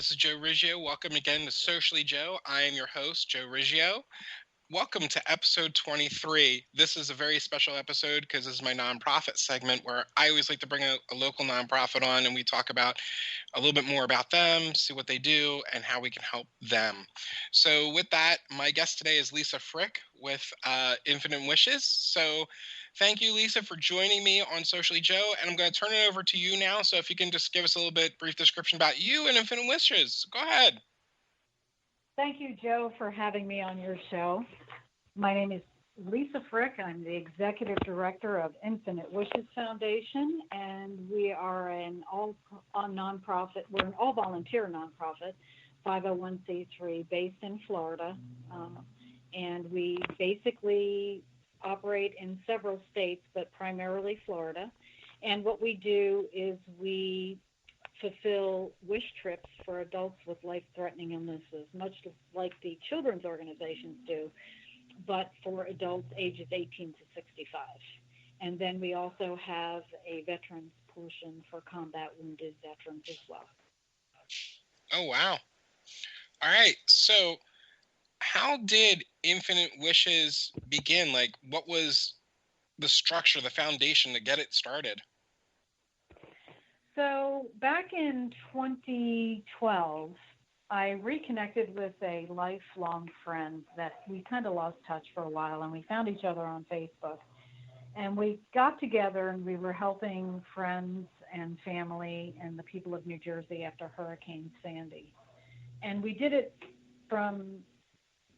This is Joe Riggio. Welcome again to Socially Joe. I am your host, Joe Riggio. Welcome to episode 23. This is a very special episode because this is my nonprofit segment where I always like to bring a local nonprofit on and we talk about a little bit more about them, see what they do, and how we can help them. So with that, my guest today is Lisa Frick with Infinite Wishes. So thank you, Lisa, for joining me on Socially Joe, and I'm going to turn it over to you now. So if you can just give us a little bit brief description about you and Infinite Wishes. Go ahead. Thank you, Joe, for having me on your show. My name is Lisa Frick. I'm the Executive Director of Infinite Wishes Foundation, and we are an nonprofit. We're an all-volunteer nonprofit, 501c3, based in Florida, and we basically operate in several states, but primarily Florida. And what we do is we fulfill wish trips for adults with life-threatening illnesses, much like the children's organizations do, but for adults ages 18 to 65. And then we also have a veterans portion for combat wounded veterans as well. Oh, wow. All right. So how did Infinite Wishes begin? Like, what was the structure, the foundation to get it started? So back in 2012, I reconnected with a lifelong friend that we kind of lost touch for a while, and we found each other on Facebook. And we got together and we were helping friends and family and the people of New Jersey after Hurricane Sandy. And we did it from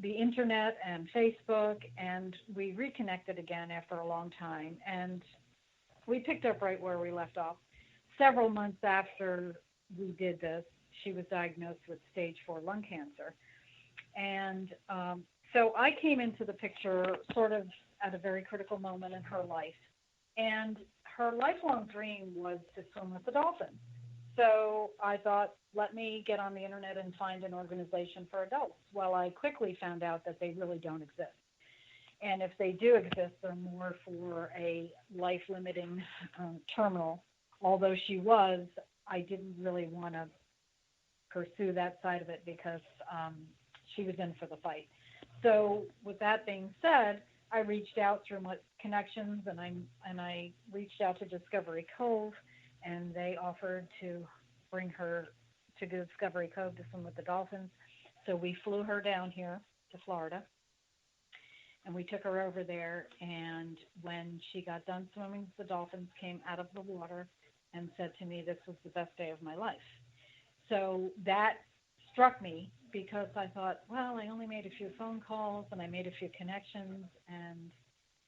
the internet and Facebook, and we reconnected again after a long time. And we picked up right where we left off. Several months after we did this, she was diagnosed with stage 4 lung cancer. And so I came into the picture sort of at a very critical moment in her life. And her lifelong dream was to swim with the dolphins. So I thought, let me get on the internet and find an organization for adults. Well, I quickly found out that they really don't exist. And if they do exist, they're more for a life-limiting terminal. Although she was, I didn't really want to pursue that side of it because she was in for the fight. So with that being said, I reached out through my connections, and I reached out to Discovery Cove, and they offered to bring her to Discovery Cove to swim with the dolphins. So we flew her down here to Florida, and we took her over there. And when she got done swimming, the dolphins came out of the water and said to me, "This was the best day of my life." So that struck me because I thought, well, I only made a few phone calls and I made a few connections, and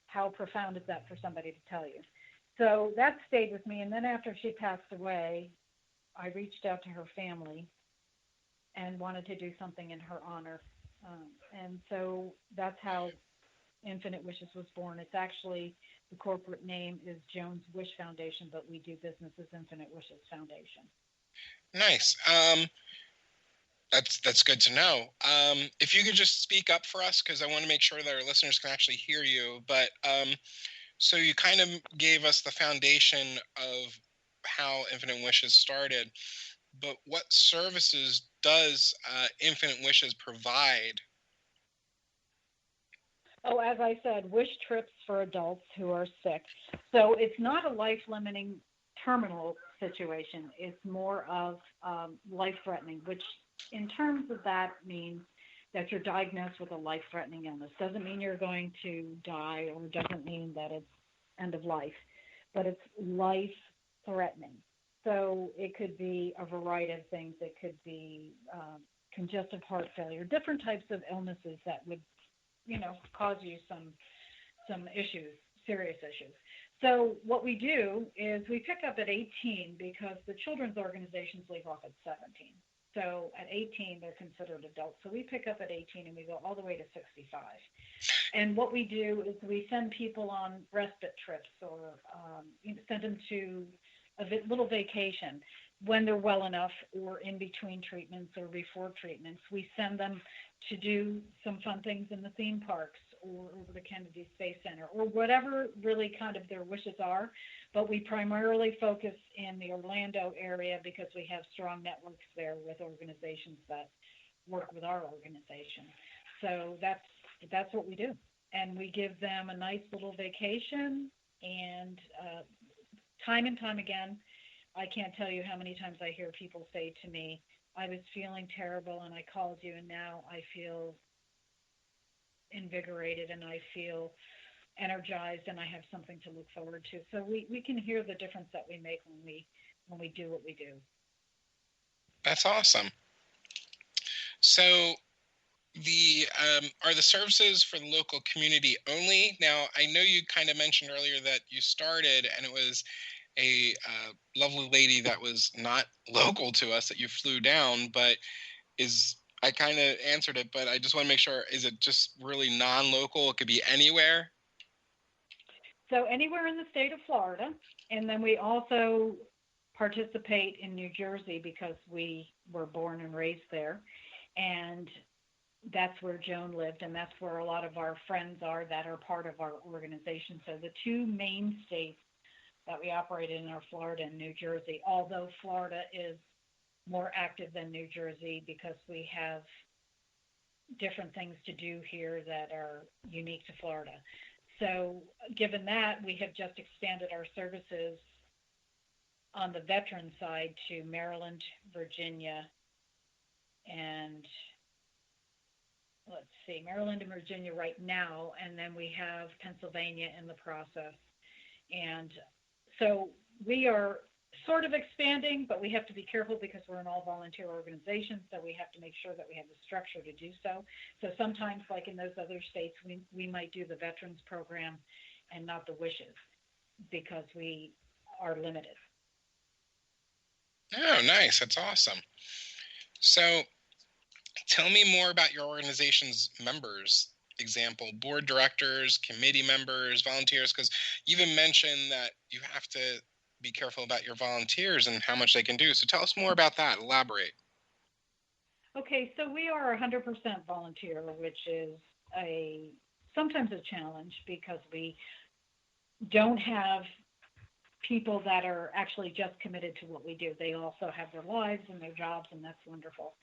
how profound is that for somebody to tell you? So that stayed with me. And then after she passed away, I reached out to her family and wanted to do something in her honor. And so that's how Infinite Wishes was born. It's actually, the corporate name is Jones Wish Foundation, but we do business as Infinite Wishes Foundation. Nice. That's good to know. If you could just speak up for us, because I want to make sure that our listeners can actually hear you. But so you kind of gave us the foundation of how Infinite Wishes started. But what services does Infinite Wishes provide? Oh, as I said, wish trips for adults who are sick. So it's not a life-limiting terminal situation. It's more of life-threatening, which in terms of that means that you're diagnosed with a life-threatening illness. Doesn't mean you're going to die, or doesn't mean that it's end of life, but it's life-threatening. So it could be a variety of things. It could be congestive heart failure, different types of illnesses that would cause you some issues, serious issues. So what we do is we pick up at 18 because the children's organizations leave off at 17. So at 18, they're considered adults. So we pick up at 18 and we go all the way to 65. And what we do is we send people on respite trips, or send them to a little vacation when they're well enough, or in between treatments or before treatments. We send them to do some fun things in the theme parks, or over to Kennedy Space Center or whatever really kind of their wishes are. But we primarily focus in the Orlando area because we have strong networks there with organizations that work with our organization. So that's what we do. And we give them a nice little vacation. And time and time again, I can't tell you how many times I hear people say to me, I was feeling terrible and I called you, and now I feel invigorated and I feel energized and I have something to look forward to. So we can hear the difference that we make when we do what we do. That's awesome. So the are the services for the local community only? Now, I know you kind of mentioned earlier that you started and it was a lovely lady that was not local to us that you flew down, but I kind of answered it, but I just want to make sure, is it just really non-local? It could be anywhere? So anywhere in the state of Florida, and then we also participate in New Jersey because we were born and raised there, and that's where Joan lived, and that's where a lot of our friends are that are part of our organization. So the two main states that we operate in are Florida and New Jersey, although Florida is more active than New Jersey because we have different things to do here that are unique to Florida. So given that, we have just expanded our services on the veteran side to Maryland, Virginia, and Maryland and Virginia right now, and then we have Pennsylvania in the process. And so we are sort of expanding, but we have to be careful because we're an all-volunteer organization, so we have to make sure that we have the structure to do so. So sometimes, like in those other states, we might do the veterans program and not the wishes because we are limited. Oh, nice. That's awesome. So tell me more about your organization's members. Example, board directors, committee members, volunteers, because you even mentioned that you have to be careful about your volunteers and how much they can do. So tell us more about that. Elaborate. Okay, so we are 100% volunteer, which is sometimes a challenge because we don't have people that are actually just committed to what we do. They also have their lives and their jobs, and that's wonderful.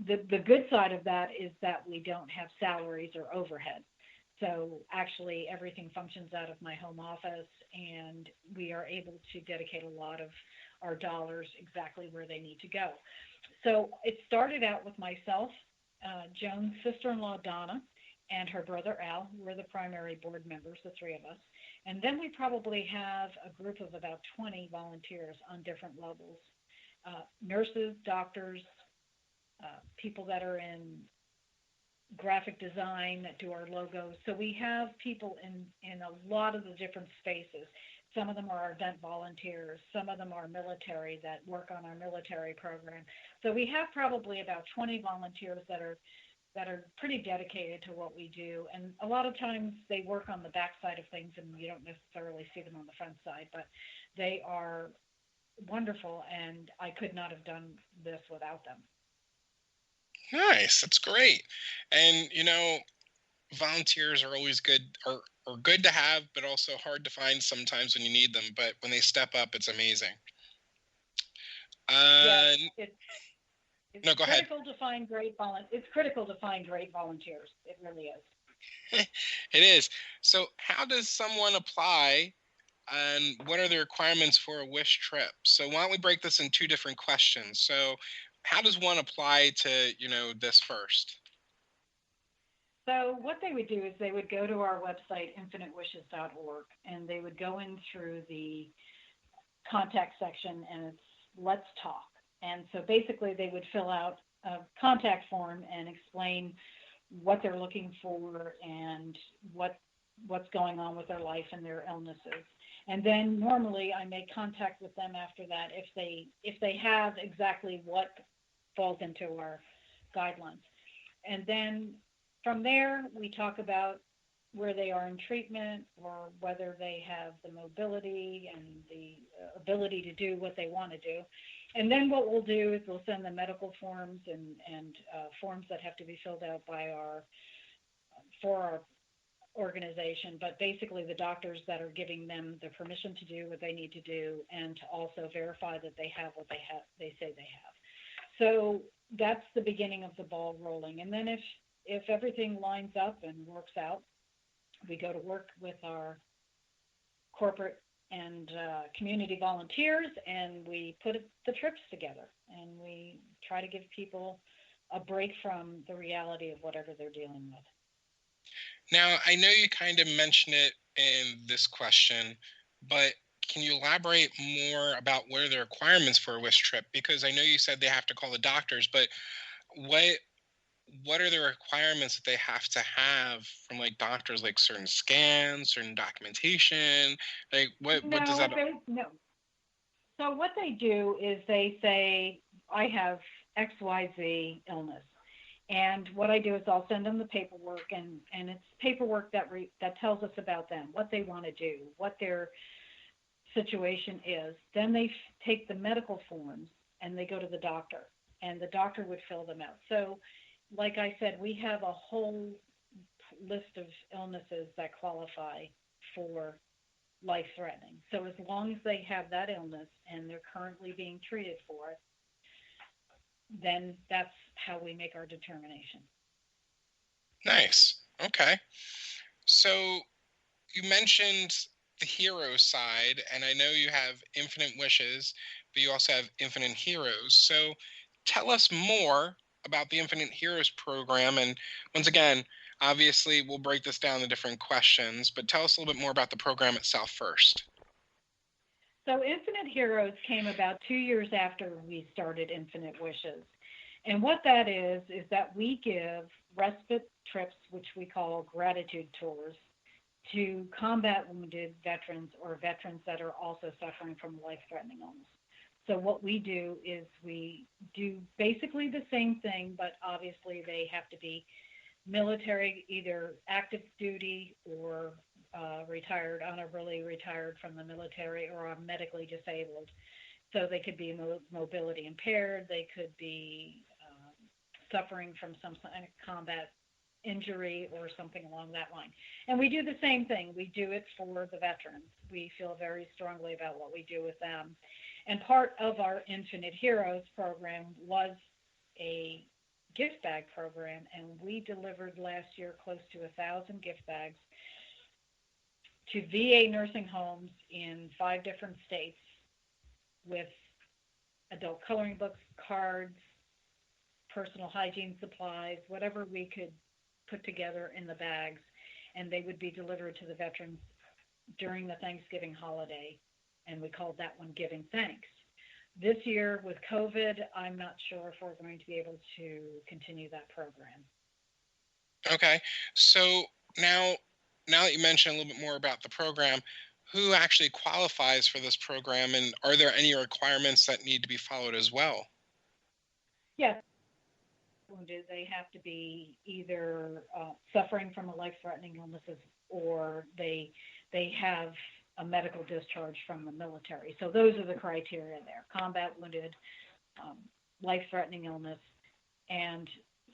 The good side of that is that we don't have salaries or overhead. So actually everything functions out of my home office, and we are able to dedicate a lot of our dollars exactly where they need to go. So it started out with myself, Joan's sister-in-law, Donna, and her brother, Al. We're the primary board members, the three of us. And then we probably have a group of about 20 volunteers on different levels. Nurses, doctors, people that are in graphic design that do our logos. So we have people in a lot of the different spaces. Some of them are our event volunteers. Some of them are military that work on our military program. So we have probably about 20 volunteers that are pretty dedicated to what we do. And a lot of times they work on the back side of things and you don't necessarily see them on the front side, but they are wonderful, and I could not have done this without them. Nice. That's great. And, volunteers are always good or good to have, but also hard to find sometimes when you need them. But when they step up, it's amazing. Yes, it's no, go ahead. It's critical to find great volunteers. It really is. It is. So how does someone apply, and what are the requirements for a wish trip? So why don't we break this in two different questions? So how does one apply to, this first? So what they would do is they would go to our website, infinitewishes.org, and they would go in through the contact section, and it's Let's Talk. And so basically they would fill out a contact form and explain what they're looking for and what's going on with their life and their illnesses. And then normally I make contact with them after that if they have exactly what falls into our guidelines. And then from there, we talk about where they are in treatment or whether they have the mobility and the ability to do what they want to do. And then what we'll do is we'll send them medical forms and forms that have to be filled out for our organization, but basically the doctors that are giving them the permission to do what they need to do and to also verify that they have what they say they have. So that's the beginning of the ball rolling. And then if everything lines up and works out, we go to work with our corporate and community volunteers, and we put the trips together, and we try to give people a break from the reality of whatever they're dealing with. Now, I know you kind of mentioned it in this question, but can you elaborate more about what are the requirements for a wish trip? Because I know you said they have to call the doctors, but what what are the requirements that they have to have from like doctors, like certain scans, certain documentation? Like what does No, that? no. So what they do is they say, I have XYZ illness. And what I do is I'll send them the paperwork, and it's paperwork that tells us about them, what they want to do, what their situation is. Then they take the medical forms and they go to the doctor, and the doctor would fill them out. So, like I said, we have a whole list of illnesses that qualify for life threatening. So, as long as they have that illness and they're currently being treated for it, then that's how we make our determination. Nice. Okay. So you mentioned the hero side, and I know you have infinite wishes, but you also have infinite heroes. So tell us more about the Infinite Heroes program. And once again, obviously, we'll break this down to different questions, but tell us a little bit more about the program itself first. So, Infinite Heroes came about 2 years after we started Infinite Wishes. And what that is that we give respite trips, which we call gratitude tours, to combat wounded veterans or veterans that are also suffering from life threatening illness. So, what we do is we do basically the same thing, but obviously they have to be military, either active duty or retired, honorably retired from the military, or are medically disabled. So they could be mobility impaired, they could be suffering from some kind of combat injury or something along that line. And we do the same thing. We do it for the veterans. We feel very strongly about what we do with them. And part of our Infinite Heroes program was a gift bag program, and we delivered last year close to 1,000 gift bags to VA nursing homes in 5 different states with adult coloring books, cards, personal hygiene supplies, whatever we could put together in the bags, and they would be delivered to the veterans during the Thanksgiving holiday, and we called that one Giving Thanks. This year with COVID, I'm not sure if we're going to be able to continue that program. Okay. So now, now that you mentioned a little bit more about the program, who actually qualifies for this program, and are there any requirements that need to be followed as well? Yes, wounded, they have to be either suffering from a life-threatening illnesses, or they have a medical discharge from the military. So those are the criteria there: combat wounded, um, life-threatening illness, and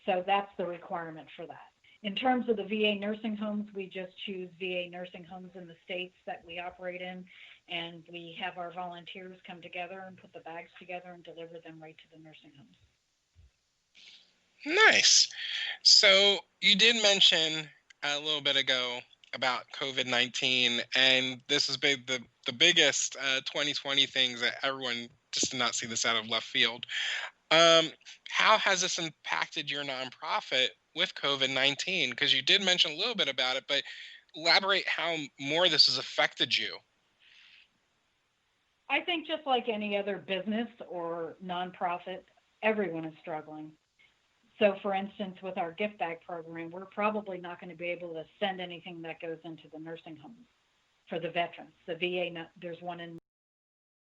so that's the requirement for that. In terms of the VA nursing homes, we just choose VA nursing homes in the states that we operate in, and we have our volunteers come together and put the bags together and deliver them right to the nursing homes. Nice. So you did mention a little bit ago about COVID-19, and this has been the biggest 2020 things that everyone just did not see this out of left field. Um, how has this impacted your nonprofit with COVID-19? Because you did mention a little bit about it, but elaborate how more this has affected you. I think just like any other business or nonprofit, everyone is struggling. So, for instance, with our gift bag program, we're probably not going to be able to send anything that goes into the nursing homes for the veterans. The VA, there's one in